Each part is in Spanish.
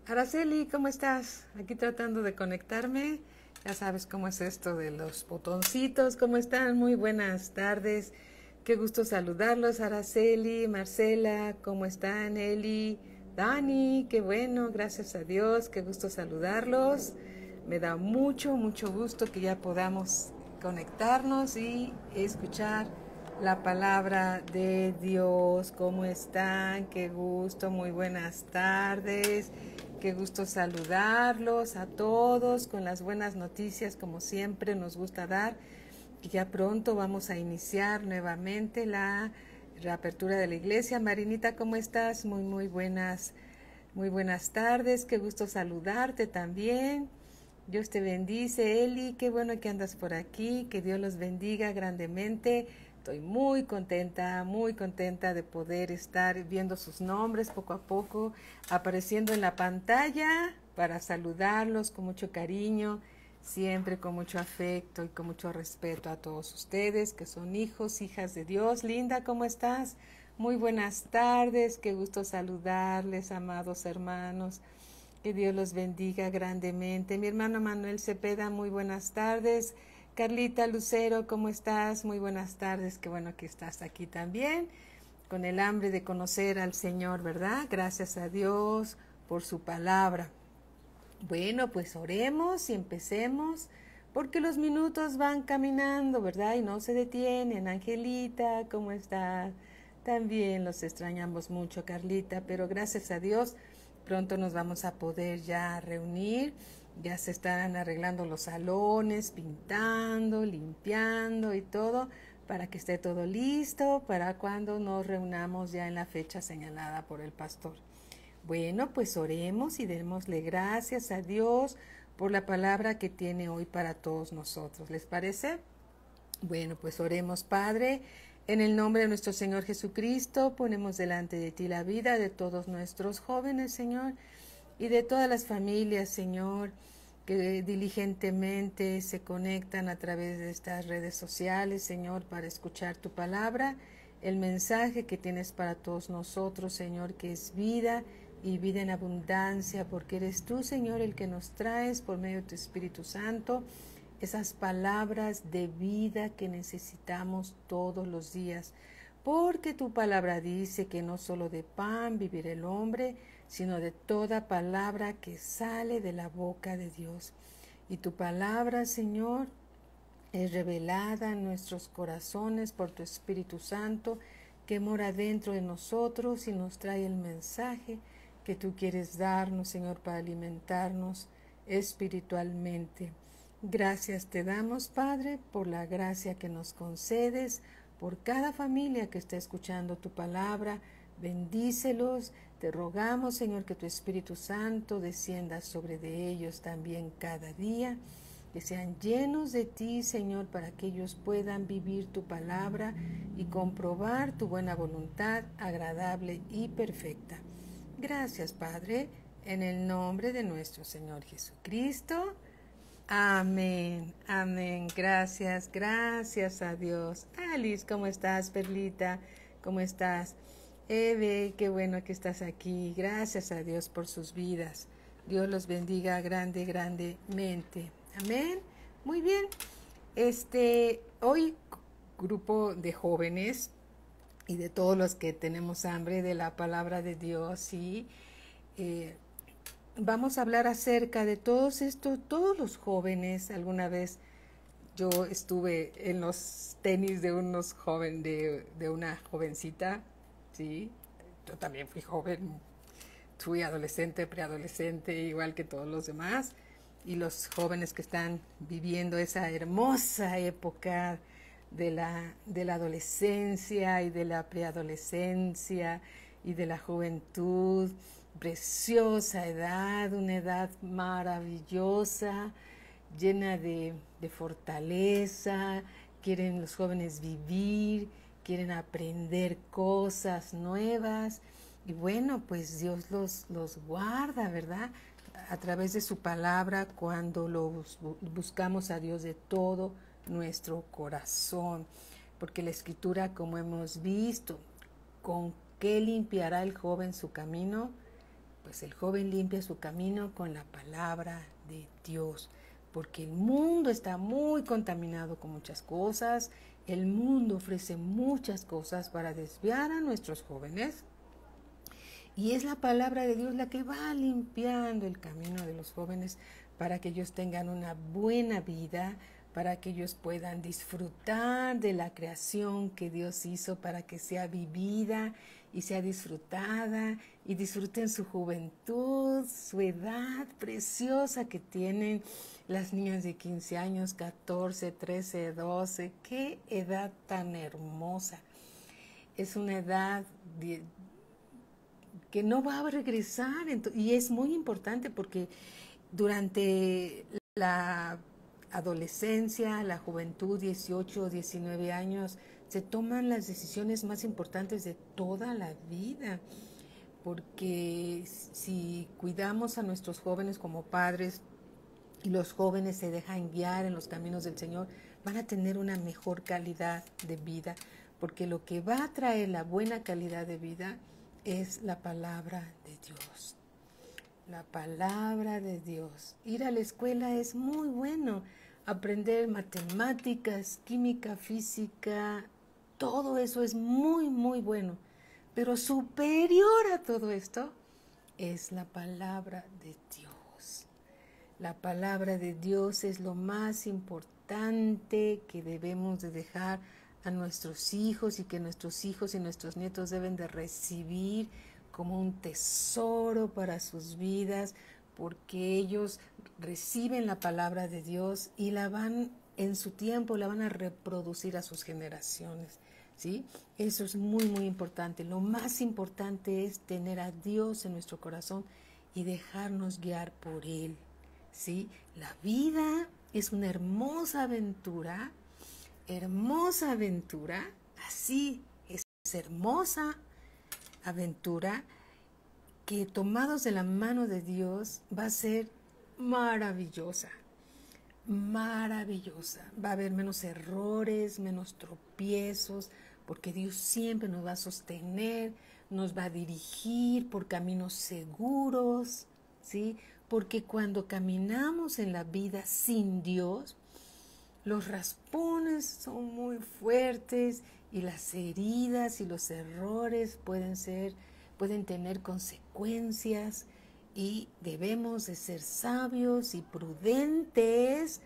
Araceli, ¿cómo estás? Aquí tratando de conectarme. Ya sabes cómo es esto de los botoncitos. ¿Cómo están? Muy buenas tardes. Qué gusto saludarlos, Araceli, Marcela, ¿cómo están? Eli, Dani, qué bueno, gracias a Dios, qué gusto saludarlos. Me da mucho, mucho gusto que ya podamos conectarnos y escuchar la palabra de Dios. ¿Cómo están? Qué gusto, muy buenas tardes. Qué gusto saludarlos a todos con las buenas noticias, como siempre nos gusta dar. Y ya pronto vamos a iniciar nuevamente la reapertura de la iglesia. Marinita, ¿cómo estás? Muy buenas tardes. Qué gusto saludarte también. Dios te bendice, Eli, qué bueno que andas por aquí, que Dios los bendiga grandemente. Estoy muy contenta de poder estar viendo sus nombres poco a poco, apareciendo en la pantalla para saludarlos con mucho cariño, siempre con mucho afecto y con mucho respeto a todos ustedes que son hijos, hijas de Dios. Linda, ¿cómo estás? Muy buenas tardes, qué gusto saludarles, amados hermanos. Que Dios los bendiga grandemente. Mi hermano Manuel Cepeda, muy buenas tardes. Carlita Lucero, ¿cómo estás? Muy buenas tardes. Qué bueno que estás aquí también, con el hambre de conocer al Señor, ¿verdad? Gracias a Dios por su palabra. Bueno, pues oremos y empecemos, porque los minutos van caminando, ¿verdad? Y no se detienen. Angelita, ¿cómo estás? También los extrañamos mucho, Carlita, pero gracias a Dios pronto nos vamos a poder ya reunir. Ya se están arreglando los salones, pintando, limpiando y todo, para que esté todo listo para cuando nos reunamos ya en la fecha señalada por el pastor. Bueno, pues oremos y démosle gracias a Dios por la palabra que tiene hoy para todos nosotros. ¿Les parece? Bueno, pues oremos, Padre. En el nombre de nuestro Señor Jesucristo, ponemos delante de ti la vida de todos nuestros jóvenes, Señor, y de todas las familias, Señor, que diligentemente se conectan a través de estas redes sociales, Señor, para escuchar tu palabra, el mensaje que tienes para todos nosotros, Señor, que es vida y vida en abundancia, porque eres tú, Señor, el que nos traes por medio de tu Espíritu Santo esas palabras de vida que necesitamos todos los días, porque tu palabra dice que no solo de pan vivirá el hombre, sino de toda palabra que sale de la boca de Dios. Y tu palabra, Señor, es revelada en nuestros corazones por tu Espíritu Santo, que mora dentro de nosotros y nos trae el mensaje que tú quieres darnos, Señor, para alimentarnos espiritualmente. Gracias te damos, Padre, por la gracia que nos concedes, por cada familia que está escuchando tu palabra. Bendícelos. Te rogamos, Señor, que tu Espíritu Santo descienda sobre de ellos también cada día, que sean llenos de ti, Señor, para que ellos puedan vivir tu palabra y comprobar tu buena voluntad agradable y perfecta. Gracias, Padre, en el nombre de nuestro Señor Jesucristo. Amén, amén. Gracias, gracias a Dios. Alice, ¿cómo estás? Perlita, ¿cómo estás? Eve, qué bueno que estás aquí. Gracias a Dios por sus vidas. Dios los bendiga grandemente. Amén. Muy bien. Hoy, grupo de jóvenes y de todos los que tenemos hambre de la palabra de Dios, y vamos a hablar acerca de todos estos, todos los jóvenes. Alguna vez yo estuve en los tenis de unos de una jovencita, sí. Yo también fui joven, fui adolescente, preadolescente, igual que todos los demás. Y los jóvenes que están viviendo esa hermosa época de la adolescencia y de la preadolescencia y de la juventud, preciosa edad, una edad maravillosa, llena de fortaleza. Quieren los jóvenes vivir, quieren aprender cosas nuevas. Y bueno, pues Dios los guarda, ¿verdad? A través de su palabra, cuando buscamos a Dios de todo nuestro corazón. Porque la Escritura, como hemos visto, ¿con qué limpiará el joven su camino? Pues el joven limpia su camino con la palabra de Dios, porque el mundo está muy contaminado con muchas cosas. El mundo ofrece muchas cosas para desviar a nuestros jóvenes. Y es la palabra de Dios la que va limpiando el camino de los jóvenes para que ellos tengan una buena vida, para que ellos puedan disfrutar de la creación que Dios hizo para que sea vivida y sea disfrutada, y disfruten su juventud, su edad preciosa que tienen las niñas de 15 años, 14, 13, 12. ¡Qué edad tan hermosa! Es una edad que no va a regresar, y es muy importante porque durante la adolescencia, la juventud, 18 o 19 años, se toman las decisiones más importantes de toda la vida, porque si cuidamos a nuestros jóvenes como padres y los jóvenes se dejan guiar en los caminos del Señor, van a tener una mejor calidad de vida, porque lo que va a traer la buena calidad de vida es la palabra de Dios. La palabra de Dios. Ir a la escuela es muy bueno. Aprender matemáticas, química, física, todo eso es muy, muy bueno. Pero superior a todo esto es la palabra de Dios. La palabra de Dios es lo más importante que debemos de dejar a nuestros hijos, y que nuestros hijos y nuestros nietos deben de recibir como un tesoro para sus vidas, porque ellos reciben la palabra de Dios y la van en su tiempo, la van a reproducir a sus generaciones, ¿sí? Eso es muy, muy importante. Lo más importante es tener a Dios en nuestro corazón y dejarnos guiar por Él, ¿sí? La vida es una hermosa aventura, así es hermosa aventura que tomados de la mano de Dios va a ser maravillosa, maravillosa. Va a haber menos errores, menos tropiezos, porque Dios siempre nos va a sostener, nos va a dirigir por caminos seguros, ¿sí? Porque cuando caminamos en la vida sin Dios, los raspones son muy fuertes y las heridas y los errores pueden tener consecuencias, y debemos de ser sabios y prudentes,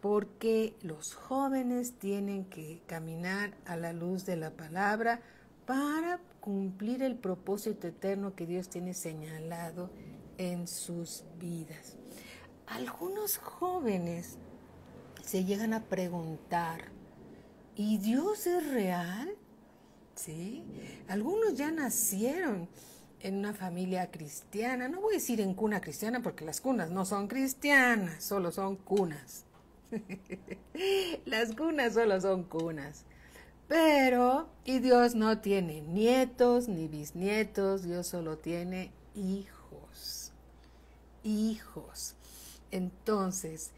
porque los jóvenes tienen que caminar a la luz de la palabra para cumplir el propósito eterno que Dios tiene señalado en sus vidas. Algunos jóvenes se llegan a preguntar, ¿y Dios es real? ¿Sí? Algunos ya nacieron en una familia cristiana. No voy a decir en cuna cristiana porque las cunas no son cristianas, solo son cunas. Las cunas solo son cunas. Y Dios no tiene nietos ni bisnietos, Dios solo tiene hijos. Entonces,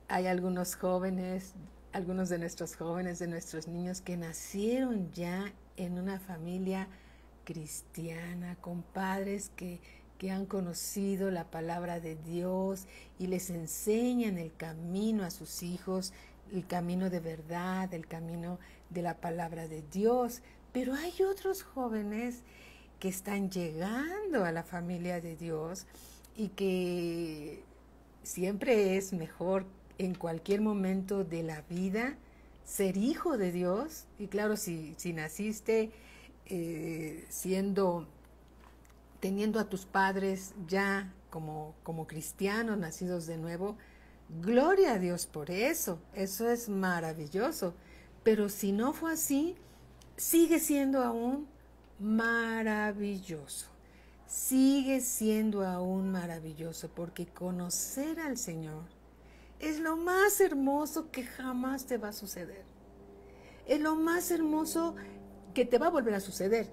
hay algunos jóvenes, algunos de nuestros jóvenes, de nuestros niños que nacieron ya en una familia cristiana, con padres que han conocido la palabra de Dios y les enseñan el camino a sus hijos, el camino de verdad, el camino de la palabra de Dios. Pero hay otros jóvenes que están llegando a la familia de Dios y que siempre es mejor en cualquier momento de la vida ser hijo de Dios. Y claro, si naciste teniendo a tus padres ya como cristianos, nacidos de nuevo, gloria a Dios por eso es maravilloso. Pero si no fue así, sigue siendo aún maravilloso. Sigue siendo aún maravilloso, porque conocer al Señor es lo más hermoso que jamás te va a suceder. Es lo más hermoso que te va a volver a suceder,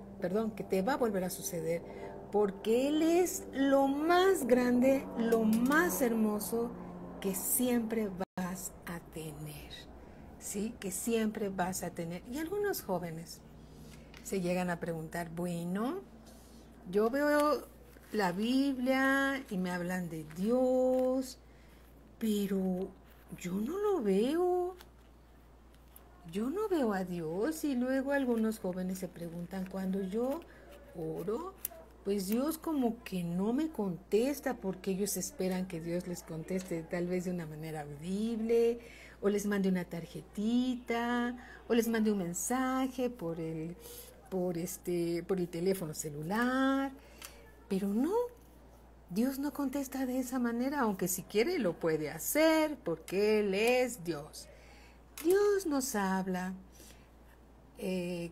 porque Él es lo más grande, lo más hermoso que siempre vas a tener, ¿sí? Que siempre vas a tener. Y algunos jóvenes se llegan a preguntar, bueno, Yo veo la Biblia y me hablan de Dios, pero yo no lo veo. Yo no veo a Dios y luego algunos jóvenes se preguntan, cuando yo oro, pues Dios como que no me contesta porque ellos esperan que Dios les conteste tal vez de una manera audible, o les mande una tarjetita, o les mande un mensaje por el teléfono celular, pero no, Dios no contesta de esa manera, aunque si quiere lo puede hacer porque Él es Dios. Dios nos habla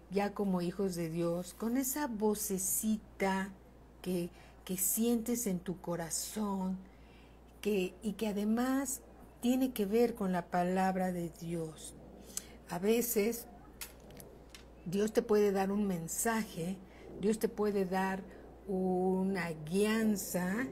ya como hijos de Dios, con esa vocecita que sientes en tu corazón y que además tiene que ver con la palabra de Dios. A veces Dios te puede dar un mensaje, Dios te puede dar una guianza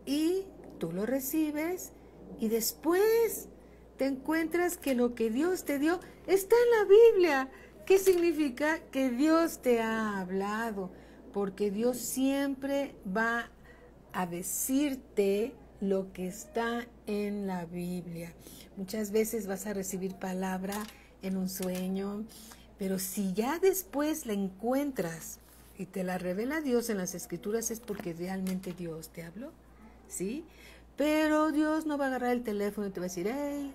y tú lo recibes y después te encuentras que lo que Dios te dio está en la Biblia. ¿Qué significa? Que Dios te ha hablado, porque Dios siempre va a decirte lo que está en la Biblia. Muchas veces vas a recibir palabra en un sueño, pero si ya después la encuentras y te la revela Dios en las Escrituras es porque realmente Dios te habló, ¿sí? Pero Dios no va a agarrar el teléfono y te va a decir, hey,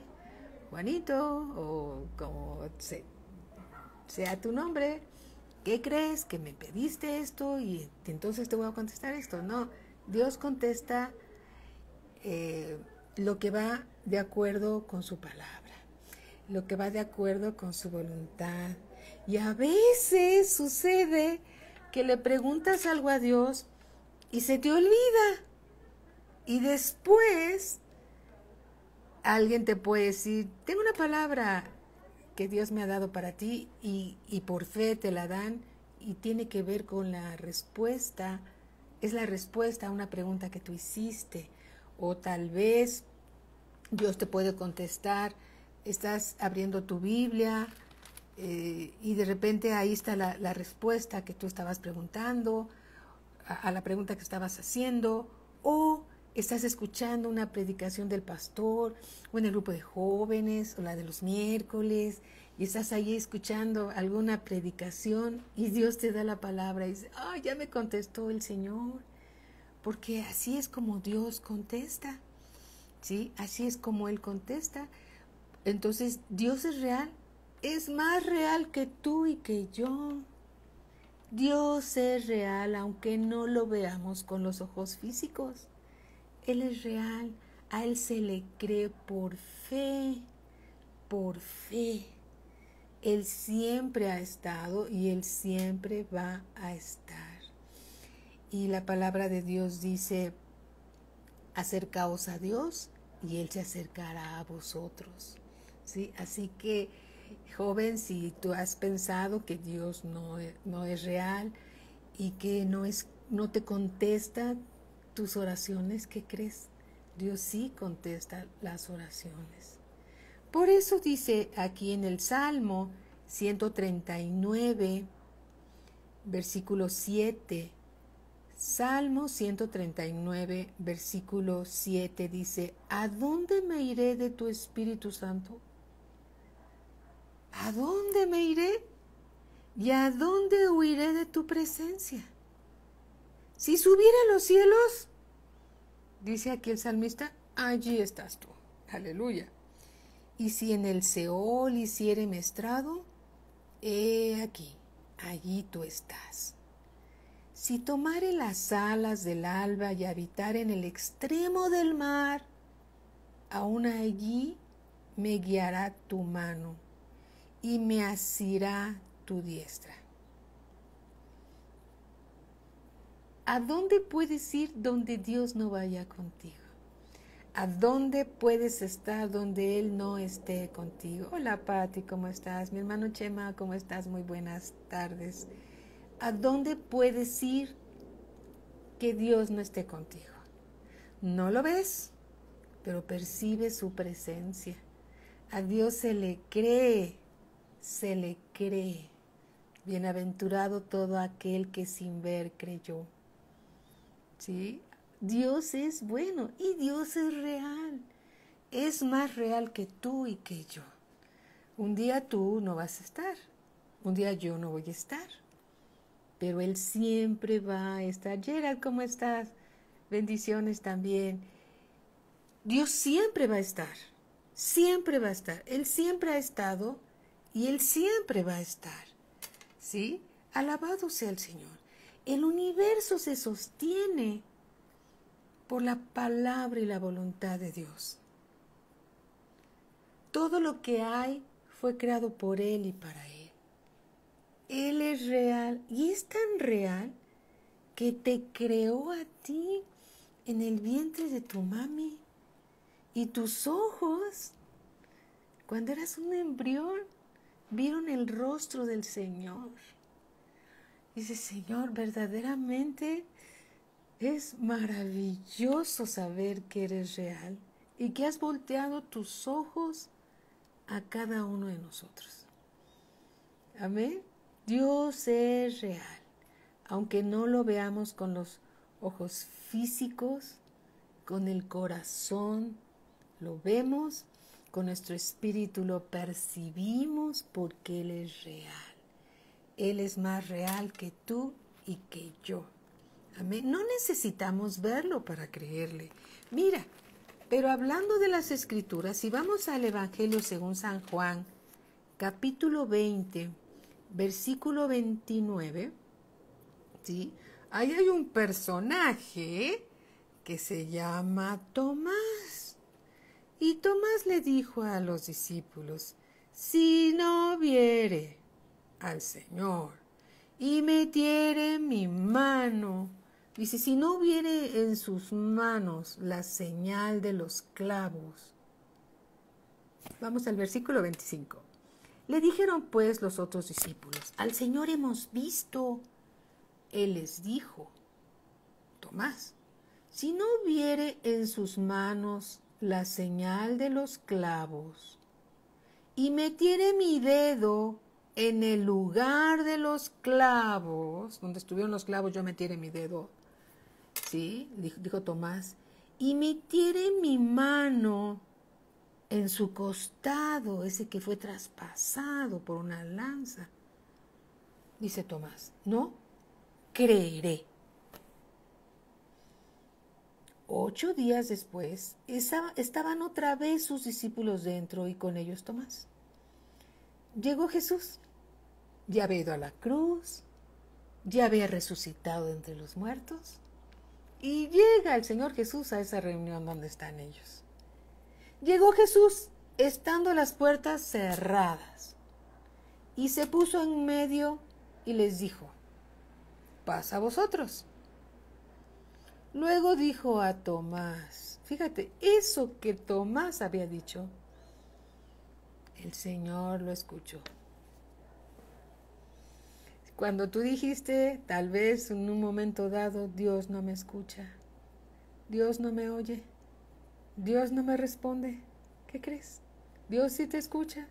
Juanito, o como sea tu nombre, ¿qué crees? Que me pediste esto y entonces te voy a contestar esto. No, Dios contesta lo que va de acuerdo con su palabra, lo que va de acuerdo con su voluntad. Y a veces sucede que le preguntas algo a Dios y se te olvida. Y después alguien te puede decir, tengo una palabra que Dios me ha dado para ti y por fe te la dan y tiene que ver con la respuesta, es la respuesta a una pregunta que tú hiciste. O tal vez Dios te puede contestar, estás abriendo tu Biblia y de repente ahí está la respuesta que tú estabas preguntando, a la pregunta que estabas haciendo, o estás escuchando una predicación del pastor o en el grupo de jóvenes o la de los miércoles y estás ahí escuchando alguna predicación y Dios te da la palabra y dice, ya me contestó el Señor, porque así es como Dios contesta, ¿sí? Así es como Él contesta. Entonces Dios es real, es más real que tú y que yo. Dios es real aunque no lo veamos con los ojos físicos. Él es real, a Él se le cree por fe, por fe. Él siempre ha estado y Él siempre va a estar. Y la palabra de Dios dice, acercaos a Dios y Él se acercará a vosotros, ¿sí? Así que, joven, si tú has pensado que Dios no es real y que no te contesta tus oraciones, ¿qué crees? Dios sí contesta las oraciones. Por eso dice aquí en el Salmo 139, versículo 7, Salmo 139, versículo 7 dice, ¿a dónde me iré de tu Espíritu Santo? ¿A dónde me iré? ¿Y a dónde huiré de tu presencia? Si subiera a los cielos, dice aquí el salmista, allí estás tú. Aleluya. Y si en el Seol hiciere mi estrado, he aquí, allí tú estás. Si tomare las alas del alba y habitar en el extremo del mar, aún allí me guiará tu mano y me asirá tu diestra. ¿A dónde puedes ir donde Dios no vaya contigo? ¿A dónde puedes estar donde Él no esté contigo? Hola Pati, ¿cómo estás? Mi hermano Chema, ¿cómo estás? Muy buenas tardes. ¿A dónde puedes ir que Dios no esté contigo? No lo ves, pero percibes su presencia. A Dios se le cree, se le cree. Bienaventurado todo aquel que sin ver creyó. ¿sí? Dios es bueno y Dios es real. Es más real que tú y que yo. Un día tú no vas a estar, un día yo no voy a estar, pero Él siempre va a estar. Gerald, ¿cómo estás? Bendiciones también. Dios siempre va a estar, siempre va a estar. Él siempre ha estado y Él siempre va a estar, ¿sí? Alabado sea el Señor. El universo se sostiene por la palabra y la voluntad de Dios. Todo lo que hay fue creado por Él y para Él. Él es real y es tan real que te creó a ti en el vientre de tu mami. Y tus ojos, cuando eras un embrión, vieron el rostro del Señor. Dice, Señor, verdaderamente es maravilloso saber que eres real y que has volteado tus ojos a cada uno de nosotros. Amén. Dios es real, aunque no lo veamos con los ojos físicos, con el corazón lo vemos, con nuestro espíritu lo percibimos porque Él es real. Él es más real que tú y que yo. Amén. No necesitamos verlo para creerle. Mira, pero hablando de las Escrituras, si vamos al Evangelio según San Juan, capítulo 20, versículo 29, ¿sí? Ahí hay un personaje que se llama Tomás. Y Tomás le dijo a los discípulos, si no viere al Señor y metiere mi mano, dice, si no viere en sus manos la señal de los clavos. Vamos al versículo 25. Le dijeron pues los otros discípulos, al Señor hemos visto. Él les dijo, Tomás, si no viere en sus manos la señal de los clavos, y metiere mi dedo en el lugar de los clavos, donde estuvieron los clavos, yo metiere mi dedo, ¿sí? Dijo Tomás, y metiere mi mano en su costado, ese que fue traspasado por una lanza. Dice Tomás, no, creeré. 8 días después, estaban otra vez sus discípulos dentro y con ellos Tomás. Llegó Jesús, ya había ido a la cruz, ya había resucitado entre los muertos, y llega el Señor Jesús a esa reunión donde están ellos. Llegó Jesús estando las puertas cerradas, y se puso en medio y les dijo, paz a vosotros. Luego dijo a Tomás, fíjate, eso que Tomás había dicho, el Señor lo escuchó. Cuando tú dijiste, tal vez en un momento dado, Dios no me escucha, Dios no me oye, Dios no me responde, ¿qué crees? Dios sí te escucha,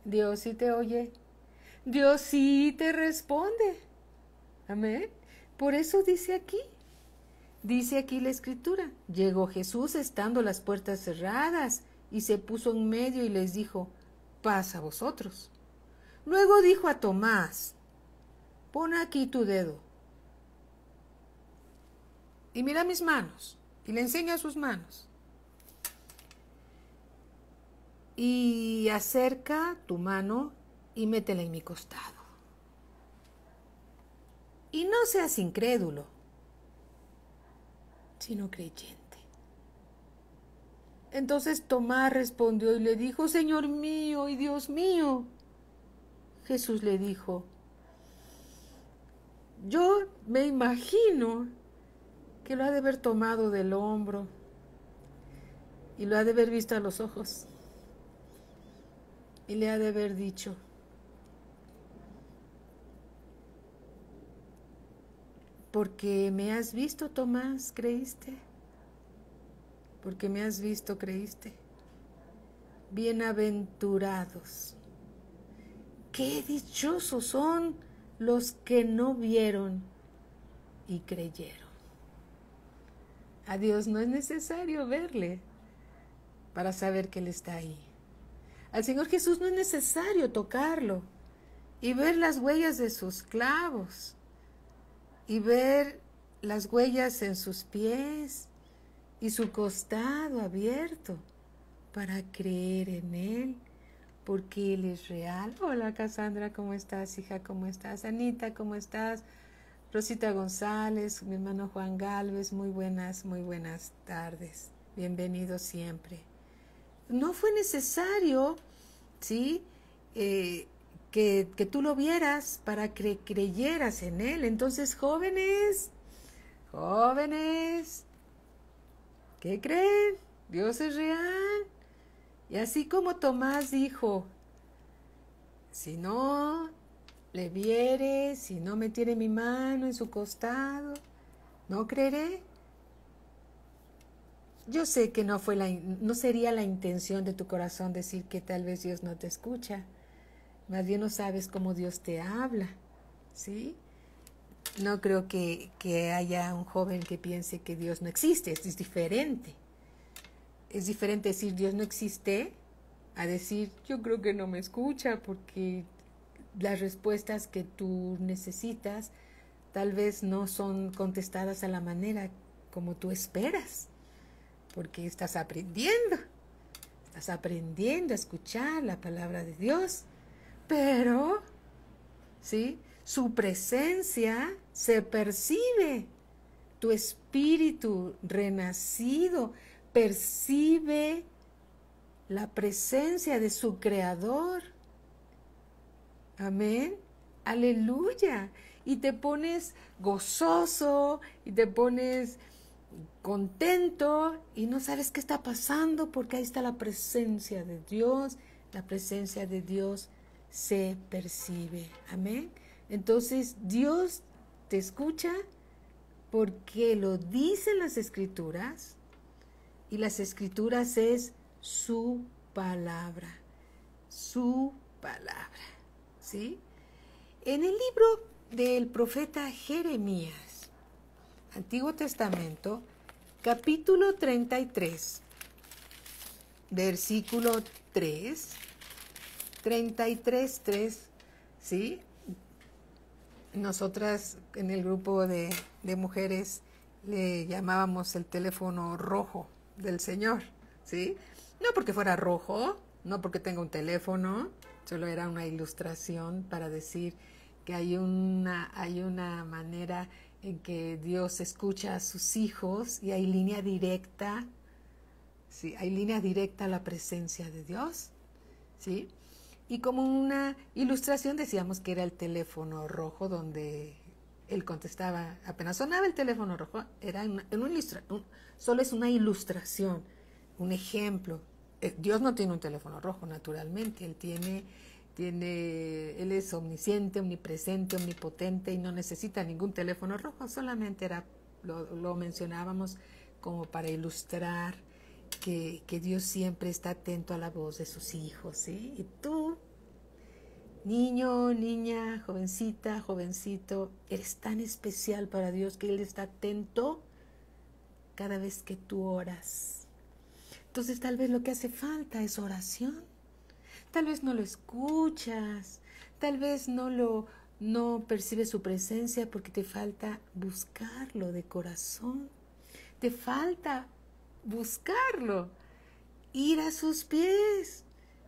Dios sí te oye, Dios sí te responde. Amén. Por eso dice aquí la Escritura, llegó Jesús estando las puertas cerradas y se puso en medio y les dijo, paz a vosotros. Luego dijo a Tomás, pon aquí tu dedo y mira mis manos, y le enseña sus manos. Y acerca tu mano y métela en mi costado. Y no seas incrédulo, sino creyente. Entonces Tomás respondió y le dijo, Señor mío y Dios mío. Jesús le dijo, yo me imagino que lo ha de haber tomado del hombro y lo ha de haber visto a los ojos y le ha de haber dicho, porque me has visto, Tomás, creíste. Porque me has visto, creíste. Bienaventurados. Qué dichosos son los que no vieron y creyeron. A Dios no es necesario verle para saber que Él está ahí. Al Señor Jesús no es necesario tocarlo y ver las huellas de sus clavos y ver las huellas en sus pies y su costado abierto para creer en Él, porque Él es real. Hola Cassandra, ¿cómo estás, hija? ¿Cómo estás? Anita, ¿cómo estás? Rosita González, mi hermano Juan Galvez, muy buenas tardes. Bienvenido siempre. No fue necesario, ¿sí? Que tú lo vieras para que creyeras en Él. Entonces, jóvenes, ¿qué creen? Dios es real. Y así como Tomás dijo, si no le viere, si no metiere mi mano en su costado, no creeré. Yo sé que no sería la intención de tu corazón decir que tal vez Dios no te escucha. Más bien no sabes cómo Dios te habla, ¿sí? No creo que haya un joven que piense que Dios no existe. Es diferente. Es diferente decir Dios no existe a decir yo creo que no me escucha porque las respuestas que tú necesitas tal vez no son contestadas a la manera como tú esperas, porque estás aprendiendo a escuchar la palabra de Dios, pero, ¿sí? Su presencia se percibe, tu espíritu renacido percibe la presencia de su Creador. Amén. Aleluya. Y te pones gozoso y te pones contento y no sabes qué está pasando porque ahí está la presencia de Dios. La presencia de Dios se percibe. Amén. Entonces Dios te escucha porque lo dicen las Escrituras y las Escrituras es su palabra. Su palabra. ¿Sí? En el libro del profeta Jeremías, Antiguo Testamento, capítulo 33, versículo 3, 33:3, ¿sí? Nosotras en el grupo de mujeres le llamábamos el teléfono rojo del Señor, ¿sí? No porque fuera rojo, no porque tenga un teléfono, solo era una ilustración para decir que hay una manera en que Dios escucha a sus hijos y hay línea directa, ¿sí? Hay línea directa a la presencia de Dios, ¿sí? Y como una ilustración decíamos que era el teléfono rojo donde él contestaba, apenas sonaba el teléfono rojo, era solo es una ilustración, un ejemplo. Dios no tiene un teléfono rojo, naturalmente. Él es omnisciente, omnipresente, omnipotente y no necesita ningún teléfono rojo. Solamente lo mencionábamos como para ilustrar que Dios siempre está atento a la voz de sus hijos, ¿sí? Y tú, niño, niña, jovencita, jovencito, eres tan especial para Dios que Él está atento cada vez que tú oras. Entonces tal vez lo que hace falta es oración. Tal vez no lo escuchas, tal vez no percibes su presencia porque te falta buscarlo de corazón. Te falta buscarlo, ir a sus pies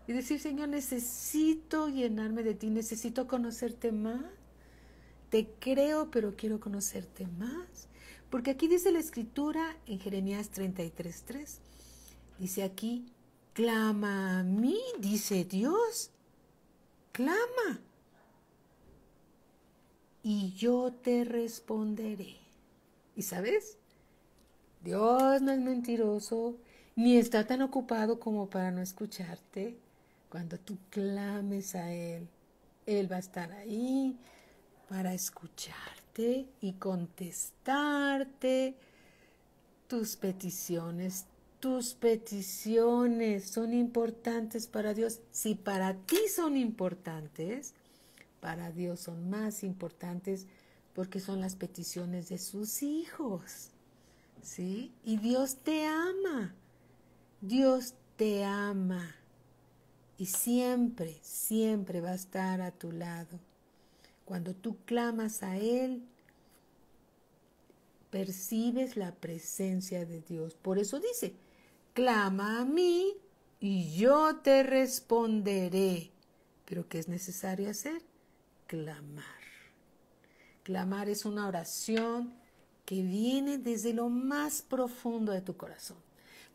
y decir, Señor, necesito llenarme de ti, necesito conocerte más. Te creo, pero quiero conocerte más. Porque aquí dice la Escritura en Jeremías 33:3. Dice aquí, clama a mí, dice Dios, clama, y yo te responderé. ¿Y sabes? Dios no es mentiroso, ni está tan ocupado como para no escucharte. Cuando tú clames a Él, Él va a estar ahí para escucharte y contestarte tus peticiones. Tus peticiones son importantes para Dios. Si para ti son importantes, para Dios son más importantes porque son las peticiones de sus hijos. ¿sí? Y Dios te ama. Dios te ama. Y siempre, siempre va a estar a tu lado. Cuando tú clamas a Él, percibes la presencia de Dios. Por eso dice, clama a mí y yo te responderé. ¿Pero qué es necesario hacer? Clamar. Clamar es una oración que viene desde lo más profundo de tu corazón.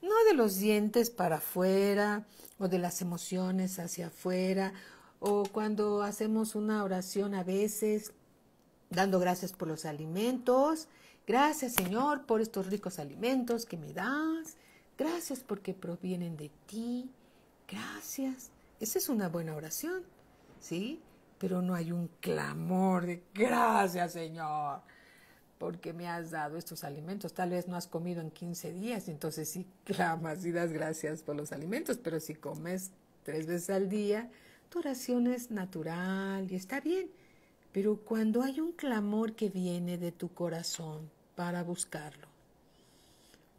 No de los dientes para afuera o de las emociones hacia afuera, o cuando hacemos una oración a veces dando gracias por los alimentos. Gracias, Señor, por estos ricos alimentos que me das. Gracias porque provienen de ti. Gracias. Esa es una buena oración, ¿sí? Pero no hay un clamor de gracias, Señor, porque me has dado estos alimentos. Tal vez no has comido en 15 días, entonces sí clamas y das gracias por los alimentos, pero si comes 3 veces al día, tu oración es natural y está bien. Pero cuando hay un clamor que viene de tu corazón para buscarlo,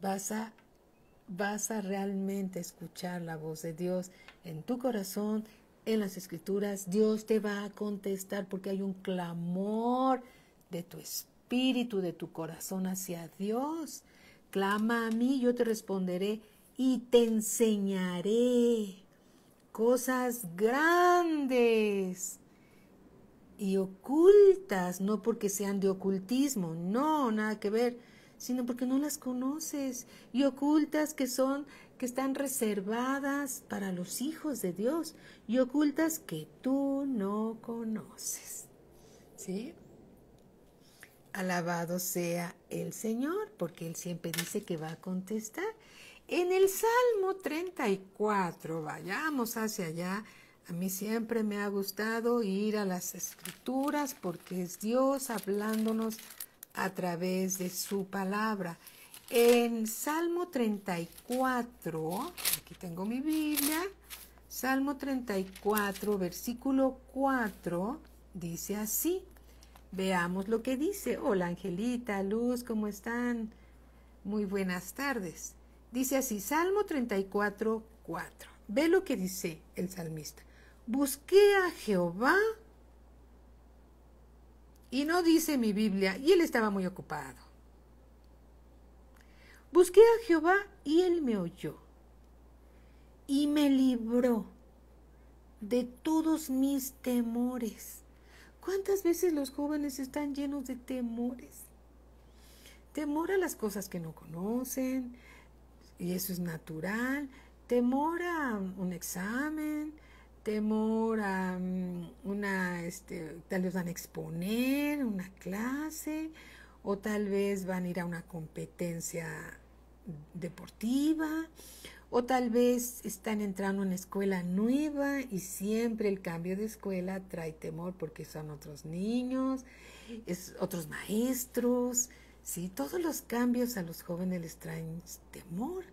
vas a realmente escuchar la voz de Dios en tu corazón, en las Escrituras. Dios te va a contestar porque hay un clamor de tu espíritu, de tu corazón hacia Dios. Clama a mí, yo te responderé y te enseñaré cosas grandes y ocultas, no porque sean de ocultismo, no, nada que ver, sino porque no las conoces, y ocultas que están reservadas para los hijos de Dios, y ocultas que tú no conoces. ¿Sí? Alabado sea el Señor, porque Él siempre dice que va a contestar. En el Salmo 34, vayamos hacia allá. A mí siempre me ha gustado ir a las Escrituras porque es Dios hablándonos a través de su palabra. En Salmo 34, aquí tengo mi Biblia, Salmo 34, versículo 4, dice así. Veamos lo que dice. Hola, Angelita, Luz, ¿cómo están? Muy buenas tardes. Dice así, Salmo 34, 4. Ve lo que dice el salmista. Busqué a Jehová, y no dice mi Biblia, y él estaba muy ocupado. Busqué a Jehová y él me oyó y me libró de todos mis temores. ¿Cuántas veces los jóvenes están llenos de temores? Temor a las cosas que no conocen, y eso es natural. Temor a un examen, temor a tal vez van a exponer una clase, o tal vez van a ir a una competencia deportiva, o tal vez están entrando a una escuela nueva y siempre el cambio de escuela trae temor porque son otros niños, otros maestros, ¿sí? Todos los cambios a los jóvenes les traen temor.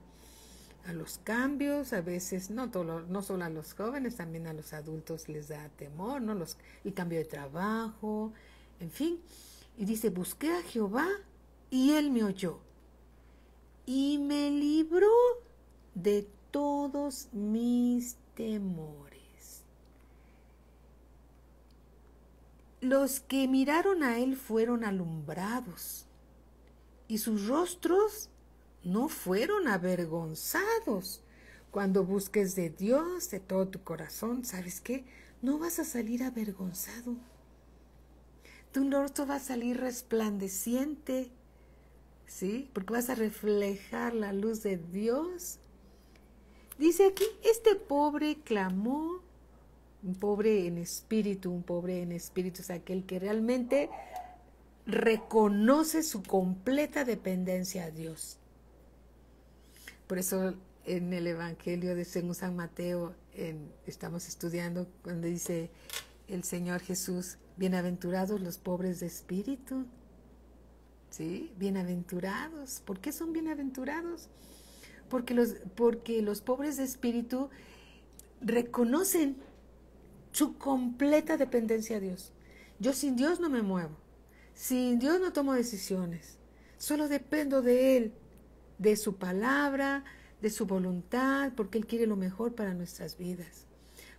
A los cambios, a veces, no solo a los jóvenes, también a los adultos les da temor, ¿no? El cambio de trabajo, en fin. Y dice, busqué a Jehová y él me oyó y me libró de todos mis temores. Los que miraron a él fueron alumbrados y sus rostros no fueron avergonzados. Cuando busques de Dios de todo tu corazón, ¿sabes qué? No vas a salir avergonzado. Tu rostro va a salir resplandeciente, ¿sí? Porque vas a reflejar la luz de Dios. Dice aquí, este pobre clamó, un pobre en espíritu es aquel que realmente reconoce su completa dependencia a Dios. Por eso en el Evangelio de según San Mateo estamos estudiando cuando dice el Señor Jesús, bienaventurados los pobres de espíritu, ¿sí? Bienaventurados. ¿Por qué son bienaventurados? Porque los pobres de espíritu reconocen su completa dependencia a Dios. Yo sin Dios no me muevo, sin Dios no tomo decisiones, solo dependo de Él. de su palabra, de su voluntad, porque Él quiere lo mejor para nuestras vidas.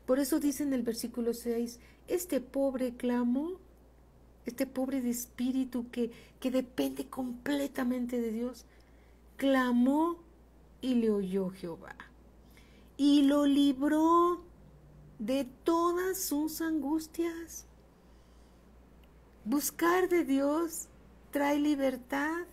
Por eso dice en el versículo 6, este pobre clamó, este pobre de espíritu que depende completamente de Dios, clamó y le oyó Jehová y lo libró de todas sus angustias. Buscar de Dios trae libertad.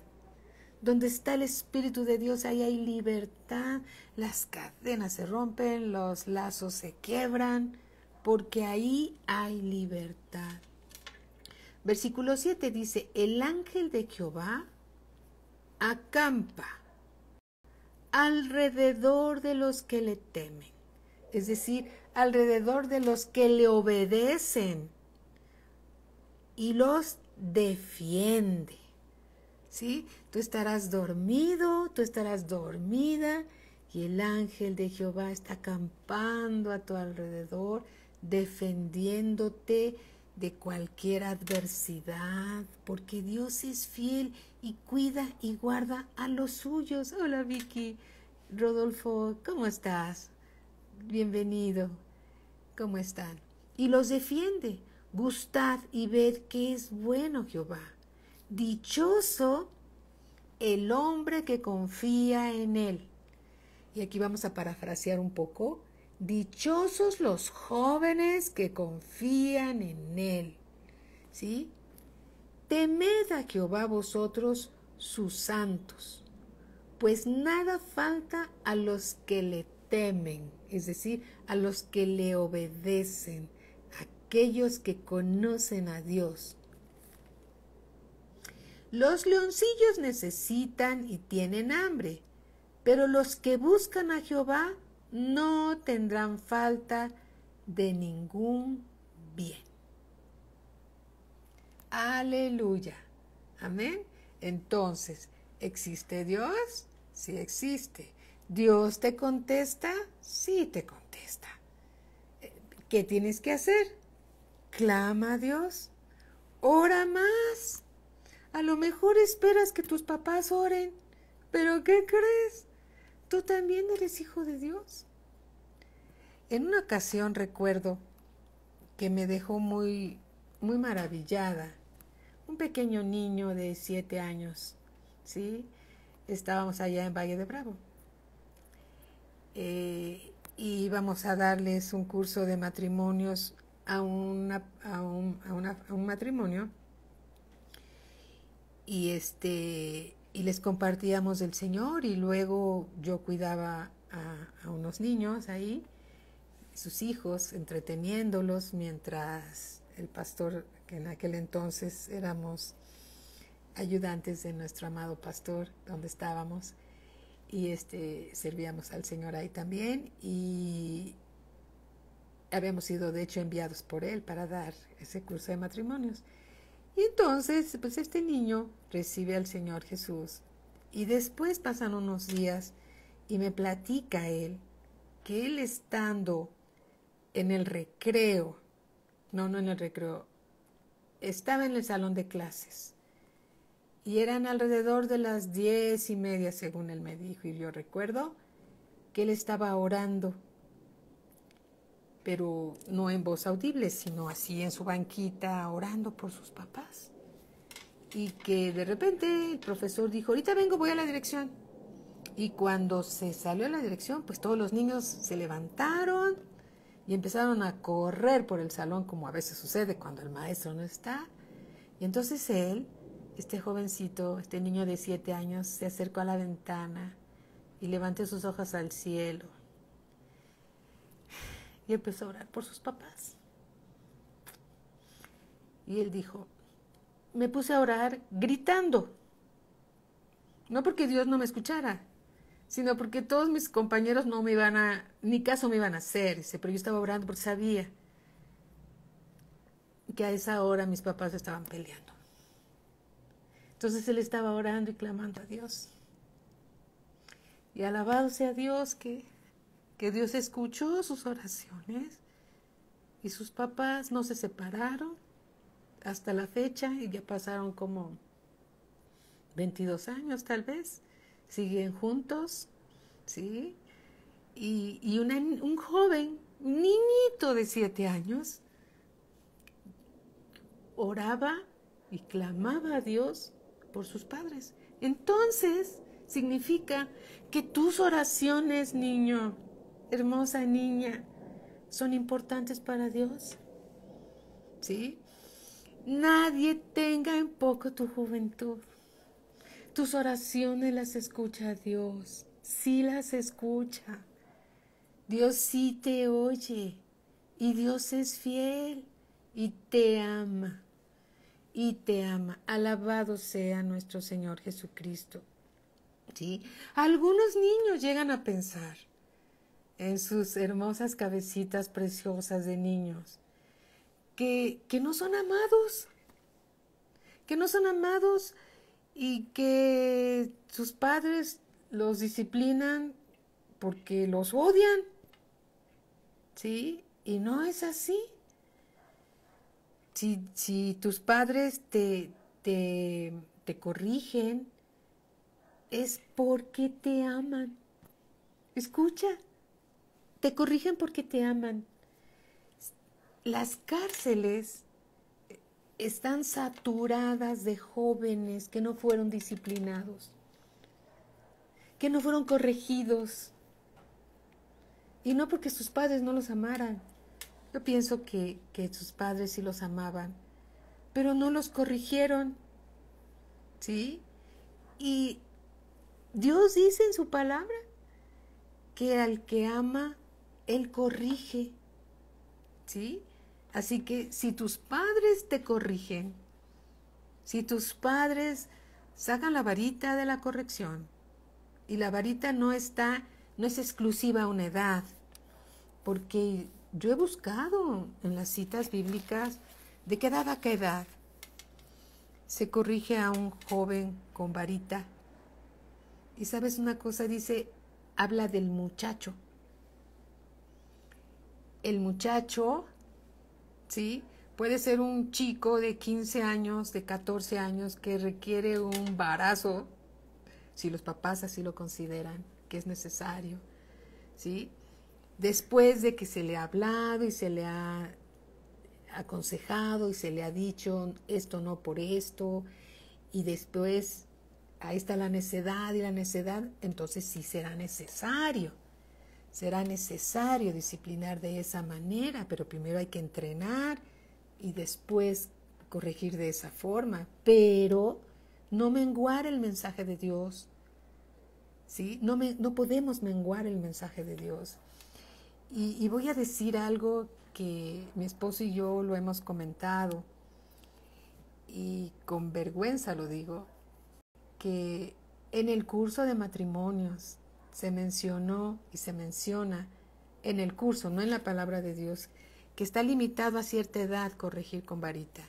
Donde está el Espíritu de Dios, ahí hay libertad. Las cadenas se rompen, los lazos se quiebran, porque ahí hay libertad. Versículo 7 dice, el ángel de Jehová acampa alrededor de los que le temen, es decir, alrededor de los que le obedecen y los defiende. ¿Sí? Tú estarás dormido, tú estarás dormida y el ángel de Jehová está acampando a tu alrededor, defendiéndote de cualquier adversidad, porque Dios es fiel y cuida y guarda a los suyos. Hola Vicky, Rodolfo, ¿cómo estás? Bienvenido, ¿cómo están? Y los defiende. Gustad y ved que es bueno Jehová. Dichoso el hombre que confía en él. Y aquí vamos a parafrasear un poco. Dichosos los jóvenes que confían en él. ¿Sí? Temed a Jehová vosotros sus santos, pues nada falta a los que le temen, es decir, a los que le obedecen, aquellos que conocen a Dios. Los leoncillos necesitan y tienen hambre, pero los que buscan a Jehová no tendrán falta de ningún bien. Aleluya. Amén. Entonces, ¿existe Dios? Sí existe. ¿Dios te contesta? Sí te contesta. ¿Qué tienes que hacer? Clama a Dios. Ora más. A lo mejor esperas que tus papás oren, pero ¿qué crees? Tú también eres hijo de Dios. En una ocasión recuerdo que me dejó muy maravillada. Un pequeño niño de 7 años, ¿sí? Estábamos allá en Valle de Bravo. Y íbamos a darles un curso de matrimonios a un matrimonio. Y les compartíamos del Señor y luego yo cuidaba a unos niños ahí, sus hijos, entreteniéndolos mientras el pastor, que en aquel entonces éramos ayudantes de nuestro amado pastor, donde estábamos, y servíamos al Señor ahí también, y habíamos sido de hecho enviados por él para dar ese curso de matrimonios. Y entonces, pues este niño recibe al Señor Jesús y después pasan unos días y me platica él que él estando en el recreo, no en el recreo, estaba en el salón de clases y eran alrededor de las 10:30 según él me dijo, y yo recuerdo que él estaba orando, pero no en voz audible, sino así en su banquita orando por sus papás. Y que de repente el profesor dijo, ahorita vengo, voy a la dirección. Y cuando se salió a la dirección, pues todos los niños se levantaron y empezaron a correr por el salón, como a veces sucede cuando el maestro no está. Y entonces él, este jovencito, este niño de 7 años, se acercó a la ventana y levantó sus ojos al cielo. Y empezó a orar por sus papás. Y él dijo, me puse a orar gritando. No porque Dios no me escuchara, sino porque todos mis compañeros no me iban a, ni caso me iban a hacer. Pero yo estaba orando porque sabía que a esa hora mis papás estaban peleando. Entonces él estaba orando y clamando a Dios. Y alabado sea Dios que Dios escuchó sus oraciones y sus papás no se separaron hasta la fecha y ya pasaron como 22 años tal vez siguen juntos, ¿sí? Y un joven, un niñito de 7 años, oraba y clamaba a Dios por sus padres. Entonces, significa que tus oraciones, niño, hermosa niña, son importantes para Dios, ¿sí? Nadie tenga en poco tu juventud. Tus oraciones las escucha Dios, sí las escucha. Dios sí te oye y Dios es fiel y te ama. Y te ama. Alabado sea nuestro Señor Jesucristo. ¿Sí? Algunos niños llegan a pensar en sus hermosas cabecitas preciosas de niños que no son amados, y que sus padres los disciplinan porque los odian, ¿sí? Y no es así. Si tus padres te corrigen, es porque te aman. Escucha, te corrigen porque te aman. Las cárceles están saturadas de jóvenes que no fueron disciplinados, que no fueron corregidos. Y no porque sus padres no los amaran. Yo pienso que sus padres sí los amaban, pero no los corrigieron, ¿sí? Y Dios dice en su palabra que al que ama, Él corrige, ¿sí? Así que si tus padres te corrigen, si tus padres sacan la varita de la corrección, y la varita no es exclusiva a una edad, porque yo he buscado en las citas bíblicas de qué edad a qué edad se corrige a un joven con varita. Y sabes una cosa, dice, habla del muchacho. El muchacho, ¿sí? Puede ser un chico de 15 años, de 14 años, que requiere un varazo, si los papás así lo consideran, que es necesario, ¿sí? Después de que se le ha hablado y se le ha aconsejado y se le ha dicho esto no por esto, y después ahí está la necedad y la necedad, entonces sí será necesario disciplinar de esa manera, pero primero hay que entrenar y después corregir de esa forma, pero no menguar el mensaje de Dios, ¿sí? No podemos menguar el mensaje de Dios. Y voy a decir algo que mi esposo y yo lo hemos comentado, y con vergüenza lo digo, que en el curso de matrimonios se mencionó y se menciona en el curso, no en la palabra de Dios, que está limitado a cierta edad corregir con varita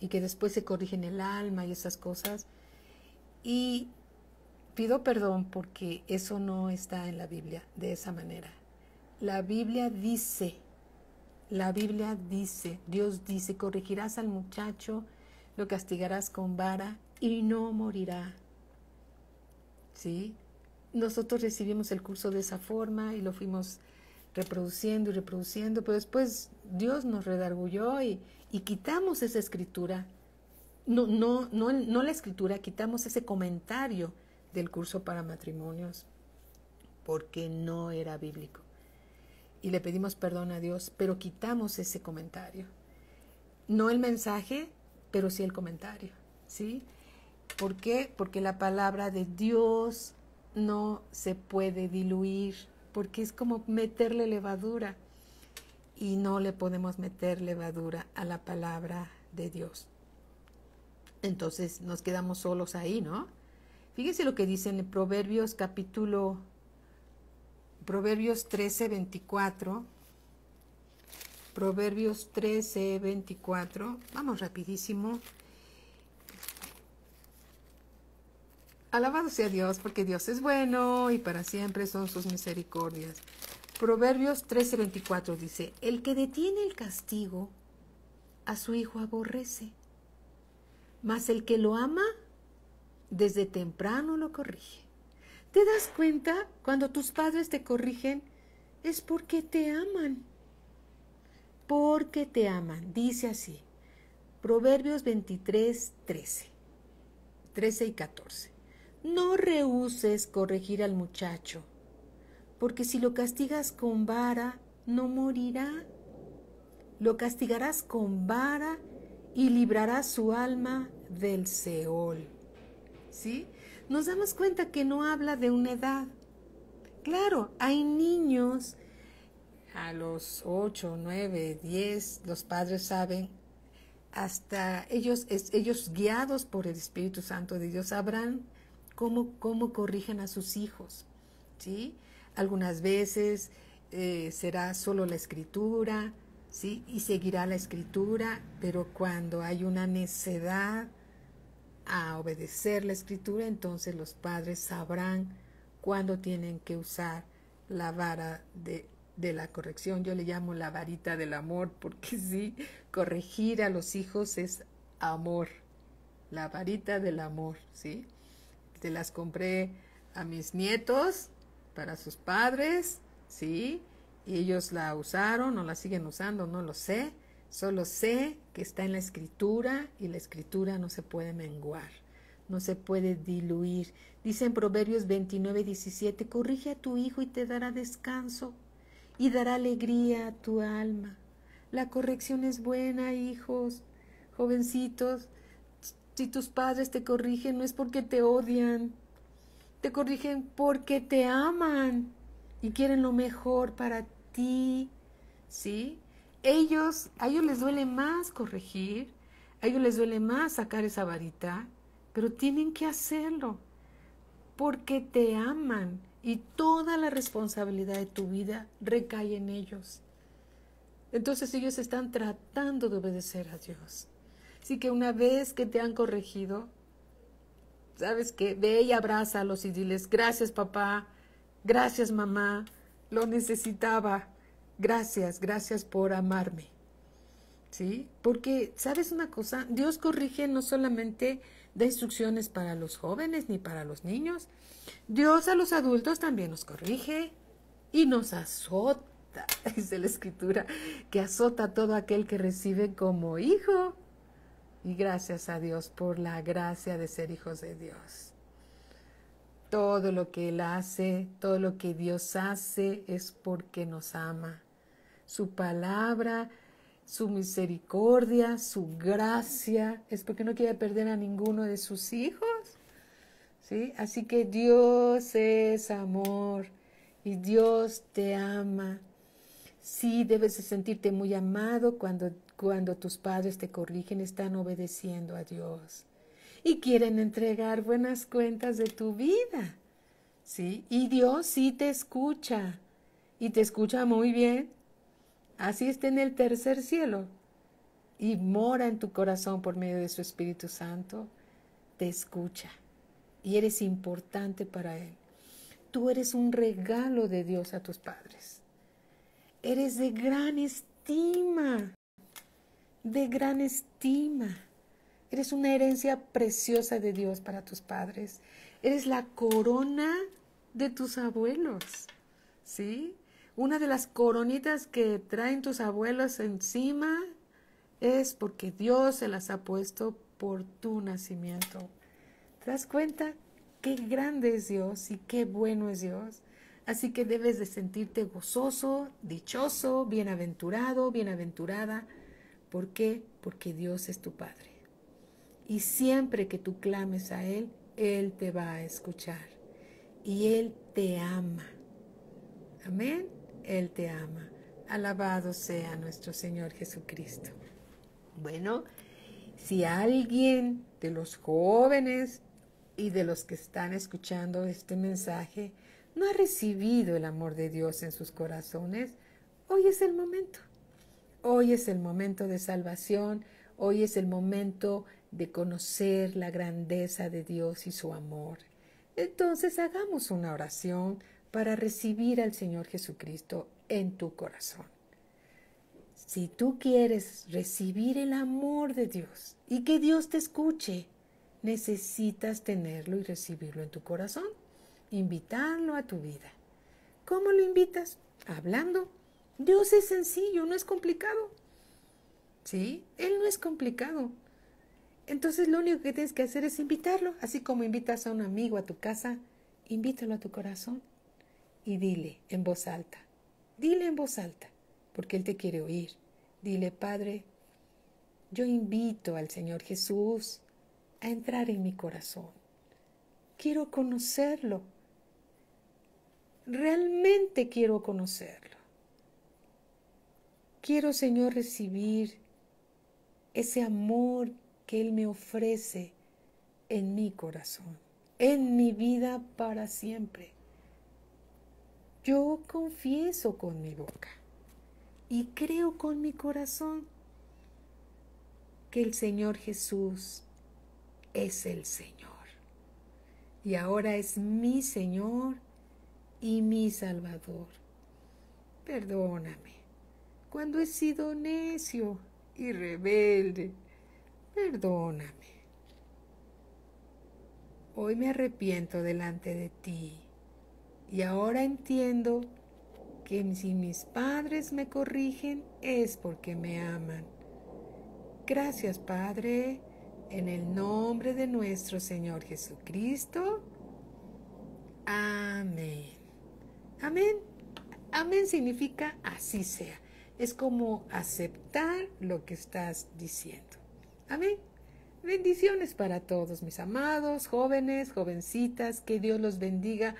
y que después se corrige en el alma y esas cosas. Y pido perdón porque eso no está en la Biblia de esa manera. La Biblia dice, Dios dice, corregirás al muchacho, lo castigarás con vara y no morirá. ¿Sí? Nosotros recibimos el curso de esa forma y lo fuimos reproduciendo, pero después Dios nos redarguyó y quitamos esa escritura. No la escritura, quitamos ese comentario del curso para matrimonios porque no era bíblico. Y le pedimos perdón a Dios, pero quitamos ese comentario. No el mensaje, pero sí el comentario, ¿sí? ¿Por qué? Porque la palabra de Dios no se puede diluir, porque es como meterle levadura, y no le podemos meter levadura a la palabra de Dios. Entonces nos quedamos solos ahí, ¿no? Fíjense lo que dice en Proverbios 13:24. Proverbios 13:24. Vamos rapidísimo. Alabado sea Dios, porque Dios es bueno y para siempre son sus misericordias. Proverbios 13:24 dice, el que detiene el castigo a su hijo aborrece, mas el que lo ama desde temprano lo corrige. ¿Te das cuenta? Cuando tus padres te corrigen, es porque te aman. Porque te aman. Dice así, Proverbios 23, 13 y 14. No rehúses corregir al muchacho, porque si lo castigas con vara, no morirá. Lo castigarás con vara y librarás su alma del Seol. ¿Sí? Nos damos cuenta que no habla de una edad. Claro, hay niños a los 8, 9, 10, los padres saben, hasta ellos guiados por el Espíritu Santo de Dios sabrán cómo corrigen a sus hijos, ¿sí? Algunas veces será solo la escritura, ¿sí? Y seguirá la escritura, pero cuando hay una necedad a obedecer la escritura, entonces los padres sabrán cuándo tienen que usar la vara de la corrección. Yo le llamo la varita del amor, porque sí, corregir a los hijos es amor, la varita del amor, ¿sí? Te las compré a mis nietos para sus padres, ¿sí? Y ellos la usaron o la siguen usando, no lo sé. Solo sé que está en la escritura y la escritura no se puede menguar, no se puede diluir. Dice en Proverbios 29, 17, corrige a tu hijo y te dará descanso y dará alegría a tu alma. La corrección es buena, hijos, jovencitos. Si tus padres te corrigen, no es porque te odian, te corrigen porque te aman y quieren lo mejor para ti, ¿sí? A ellos les duele más corregir, a ellos les duele más sacar esa varita, pero tienen que hacerlo porque te aman y toda la responsabilidad de tu vida recae en ellos. Entonces ellos están tratando de obedecer a Dios. Así que una vez que te han corregido, sabes que ve y abrázalos y diles, gracias papá, gracias mamá, lo necesitaba, gracias por amarme. ¿Sí? Porque, ¿sabes una cosa? Dios corrige no solamente da instrucciones para los jóvenes ni para los niños. Dios a los adultos también nos corrige y nos azota. Dice la Escritura, que azota a todo aquel que recibe como hijo. Y gracias a Dios por la gracia de ser hijos de Dios. Todo lo que Él hace, todo lo que Dios hace es porque nos ama. Su palabra, su misericordia, su gracia, es porque no quiere perder a ninguno de sus hijos. ¿Sí? Así que Dios es amor y Dios te ama. Sí, debes de sentirte muy amado cuando tus padres te corrigen, están obedeciendo a Dios y quieren entregar buenas cuentas de tu vida, ¿sí? Y Dios sí te escucha y te escucha muy bien. Así está en el tercer cielo y mora en tu corazón por medio de su Espíritu Santo. Te escucha y eres importante para Él. Tú eres un regalo de Dios a tus padres. Eres de gran estima, de gran estima. Eres una herencia preciosa de Dios para tus padres. Eres la corona de tus abuelos, ¿sí? Una de las coronitas que traen tus abuelos encima es porque Dios se las ha puesto por tu nacimiento. ¿Te das cuenta qué grande es Dios y qué bueno es Dios? Así que debes de sentirte gozoso, dichoso, bienaventurado, bienaventurada. ¿Por qué? Porque Dios es tu Padre. Y siempre que tú clames a Él, Él te va a escuchar. Y Él te ama. Amén. Él te ama. Alabado sea nuestro Señor Jesucristo. Bueno, si alguien de los jóvenes y de los que están escuchando este mensaje no ha recibido el amor de Dios en sus corazones, hoy es el momento. Hoy es el momento de salvación. Hoy es el momento de conocer la grandeza de Dios y su amor. Entonces hagamos una oración para recibir al Señor Jesucristo en tu corazón. Si tú quieres recibir el amor de Dios y que Dios te escuche, necesitas tenerlo y recibirlo en tu corazón. invitarlo a tu vida. ¿Cómo lo invitas? Hablando. Dios es sencillo, no es complicado. ¿Sí? Él no es complicado. Entonces lo único que tienes que hacer es invitarlo, así como invitas a un amigo a tu casa, invítalo a tu corazón y dile en voz alta, porque Él te quiere oír. Dile, Padre, yo invito al Señor Jesús a entrar en mi corazón. Quiero conocerlo. Realmente quiero conocerlo. Quiero, Señor, recibir ese amor que Él me ofrece en mi corazón, en mi vida para siempre. Yo confieso con mi boca y creo con mi corazón que el Señor Jesús es el Señor. Y ahora es mi Señor y mi Salvador. Perdóname cuando he sido necio y rebelde. Perdóname. Hoy me arrepiento delante de ti y ahora entiendo que si mis padres me corrigen es porque me aman. Gracias, Padre, en el nombre de nuestro Señor Jesucristo. Amén. Amén. Amén significa así sea. Es como aceptar lo que estás diciendo. Amén. Bendiciones para todos mis amados, jóvenes, jovencitas, que Dios los bendiga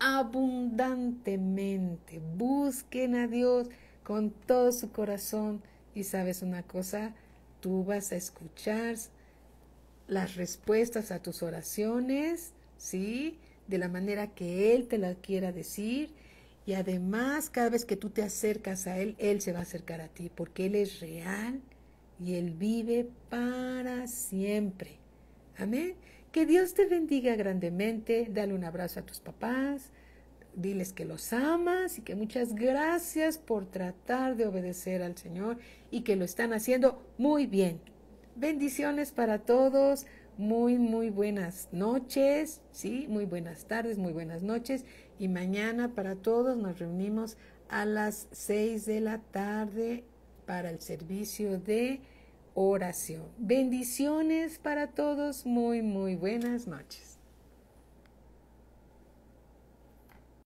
abundantemente. Busquen a Dios con todo su corazón y sabes una cosa, tú vas a escuchar las respuestas a tus oraciones, ¿sí? De la manera que Él te la quiera decir. Y además, cada vez que tú te acercas a Él, Él se va a acercar a ti, porque Él es real y Él vive para siempre. Amén. Que Dios te bendiga grandemente. Dale un abrazo a tus papás. Diles que los amas y que muchas gracias por tratar de obedecer al Señor y que lo están haciendo muy bien. Bendiciones para todos. Muy buenas noches, ¿sí? Muy buenas tardes, muy buenas noches. Y mañana para todos nos reunimos a las 6 de la tarde para el servicio de oración. Bendiciones para todos, muy buenas noches.